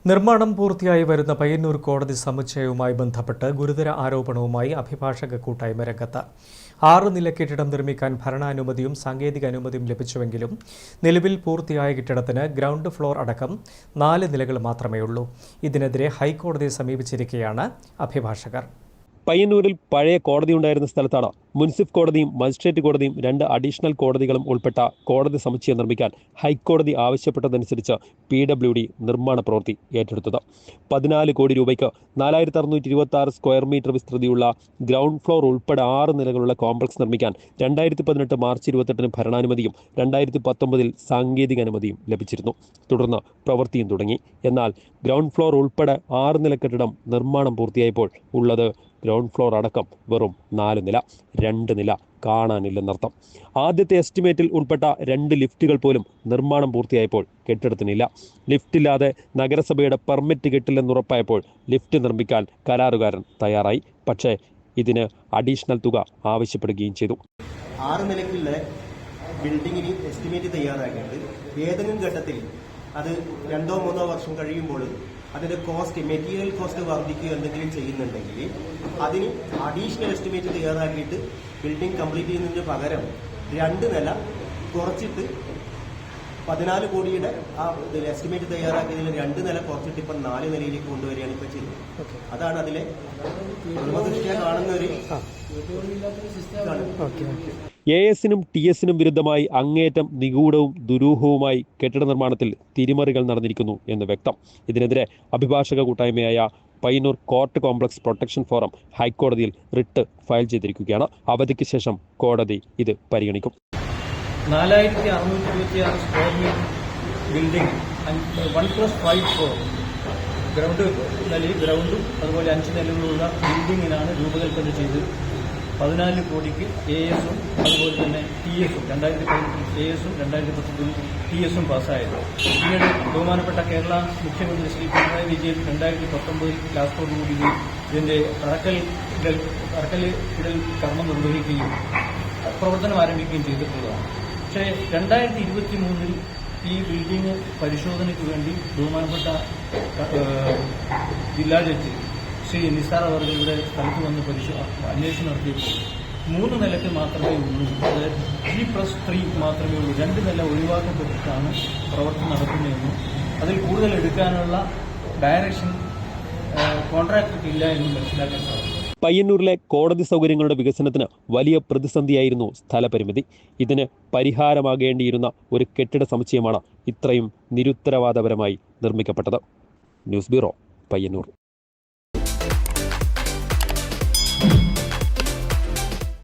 നിർമ്മാണം പൂർത്തിയായി വരുന്ന പയ്യന്നൂർ കോടതി സമുച്ചയവുമായി ബന്ധപ്പെട്ട് ഗുരുതര ആരോപണവുമായി അഭിഭാഷക കൂട്ടായ്മ രംഗത്ത്. 6 നില കെട്ടിടം നിർമ്മിക്കാൻ ഭരണാനുമതിയും സാങ്കേതിക അനുമതിയും ലഭിച്ചുവെങ്കിലും നിലവിൽ പൂർത്തിയായ കെട്ടിടത്തിന് ഗ്രൗണ്ട് ഫ്ലോർ അടക്കം 4 നിലകൾ മാത്രമേയുള്ളൂ. ഇതിനെതിരെ ഹൈക്കോടതിയെ സമീപിച്ചിരിക്കെയാണ് അഭിഭാഷകർ. പയ്യന്നൂരിൽ പഴയ കോടതി ഉണ്ടായിരുന്ന സ്ഥലത്താണ് മുനിസിഫ് കോടതിയും മജിസ്ട്രേറ്റ് കോടതിയും 2 അഡീഷണൽ കോടതികളും ഉൾപ്പെട്ട കോടതി സമുച്ചയം നിർമ്മിക്കാൻ ഹൈക്കോടതി ആവശ്യപ്പെട്ടതനുസരിച്ച് PWD നിർമ്മാണ പ്രവൃത്തി ഏറ്റെടുത്തത്. 14 കോടി രൂപയ്ക്ക് 4626 സ്ക്വയർ മീറ്റർ വിസ്തൃതിയുള്ള ഗ്രൗണ്ട് ഫ്ലോർ ഉൾപ്പെടെ 6 നിലകളുള്ള കോംപ്ലക്സ് നിർമ്മിക്കാൻ 2018 മാർച്ച് 28 ഭരണാനുമതിയും 2019 സാങ്കേതിക അനുമതിയും ലഭിച്ചിരുന്നു. തുടർന്ന് പ്രവൃത്തിയും തുടങ്ങി. എന്നാൽ ഗ്രൗണ്ട് ഫ്ലോർ ഉൾപ്പെടെ 6 നില കെട്ടിടം നിർമ്മാണം പൂർത്തിയായപ്പോൾ ഉള്ളത് ഗ്രൗണ്ട് ഫ്ലോർ അടക്കം വെറും 4 നില, 2 നില കാണാനില്ലെന്നർത്ഥം. ആദ്യത്തെ എസ്റ്റിമേറ്റിൽ ഉൾപ്പെട്ട 2 ലിഫ്റ്റുകൾ പോലും നിർമ്മാണം പൂർത്തിയായപ്പോൾ കെട്ടിടത്തിനില്ല. ലിഫ്റ്റില്ലാതെ നഗരസഭയുടെ പെർമിറ്റ് കിട്ടില്ലെന്നുറപ്പായപ്പോൾ ലിഫ്റ്റ് നിർമ്മിക്കാൻ കരാറുകാരൻ തയ്യാറായി. പക്ഷേ ഇതിന് അഡീഷണൽ തുക ആവശ്യപ്പെടുകയും ചെയ്തു. 6 നിലയ്ക്കുള്ള ബിൽഡിങ്ങിന് എസ്റ്റിമേറ്റ് തയ്യാറാക്കിയിട്ട് ഏതെങ്കിലും ഘട്ടത്തിൽ അത് 2-3 വർഷം കഴിയുമ്പോൾ അതിന്റെ മെറ്റീരിയൽ കോസ്റ്റ് വർദ്ധിക്കുക എന്തെങ്കിലും ചെയ്യുന്നുണ്ടെങ്കിൽ അതിന് അഡീഷണൽ എസ്റ്റിമേറ്റ് തയ്യാറാക്കിയിട്ട് ബിൽഡിംഗ് കംപ്ലീറ്റ് ചെയ്യുന്നതിന് പകരം 2 നില കുറച്ചിട്ട് 14 കോടിയുടെ ആ എസ്റ്റിമേറ്റ് തയ്യാറാക്കിയതിൽ 2 നില കുറച്ചിട്ട് ഇപ്പം 4 നിലയിലേക്ക് കൊണ്ടുവരികയാണ് ഇപ്പം ചെയ്യുന്നത്. അതാണ് അതിലെ ദൃഷ്ടിയ കാണുന്ന ഒരു ASനും TSനും വിരുദ്ധമായി അങ്ങേയറ്റം നിഗൂഢവും ദുരൂഹവുമായി കെട്ടിട നിർമ്മാണത്തിൽ തിരിമറികൾ നടന്നിരിക്കുന്നു എന്ന് വ്യക്തം. ഇതിനെതിരെ അഭിഭാഷക കൂട്ടായ്മയായ Payyanur court complex protection forum ഹൈക്കോടതിയിൽ റിട്ട് ഫയൽ ചെയ്തിരിക്കുകയാണ്. അവധിക്ക് ശേഷം കോടതി ഇത് പരിഗണിക്കും. 4626 സ്ക്വയർ മീറ്റർ ബിൽഡിംഗ് 1+5 ഫ്ലോർ ഗ്രൗണ്ടും അതുപോലെ 5 നിലകളുള്ള ബിൽഡിങ്ങിനാണ് രൂപകൽപ്പന ചെയ്ത് 14 കോടിക്ക് ASും അതുപോലെ തന്നെ TSും 2018 ASും 2019 TSും പാസ്സായത്. പിന്നീട് ബഹുമാനപ്പെട്ട കേരള മുഖ്യമന്ത്രി ശ്രീ പിണറായി വിജയൻ 2019 ക്ലാസ്സോടുകൂടി ഇതിന്റെ തറക്കല്ലിടൽ കർമ്മം നിർവഹിക്കുകയും പ്രവർത്തനം ആരംഭിക്കുകയും ചെയ്തിട്ടുള്ളതാണ്. പക്ഷേ 2023 ഈ ബിൽഡിംഗ് പരിശോധനയ്ക്ക് വേണ്ടി ബഹുമാനപ്പെട്ട ജില്ലാ ജഡ്ജി ശ്രീ നിസാർ അവർ ഇവിടെ സ്ഥലത്ത് വന്ന് അന്വേഷണം നടത്തിയപ്പോൾ 3 നിലയ്ക്ക് മാത്രമേ ഉള്ളൂ, അതായത് 3+3 മാത്രമേ ഉള്ളൂ, 2 നില ഒഴിവാക്കപ്പെട്ടിട്ടാണ് പ്രവർത്തനം നടത്തുന്നതെന്നും അതിൽ കൂടുതൽ എടുക്കാനുള്ള ഡയറക്ഷൻ കോൺട്രാക്ടർക്ക് ഇല്ല എന്നും മനസ്സിലാക്കാൻ സാധിക്കും. പയ്യന്നൂരിലെ കോടതി സൗകര്യങ്ങളുടെ വികസനത്തിന് വലിയ പ്രതിസന്ധിയായിരുന്നു സ്ഥലപരിമിതി. ഇതിന് പരിഹാരമാകേണ്ടിയിരുന്ന ഒരു കെട്ടിട സമുച്ചയമാണ് ഇത്രയും നിരുത്തരവാദപരമായി നിർമ്മിക്കപ്പെട്ടത്. News bureau, Payyanur.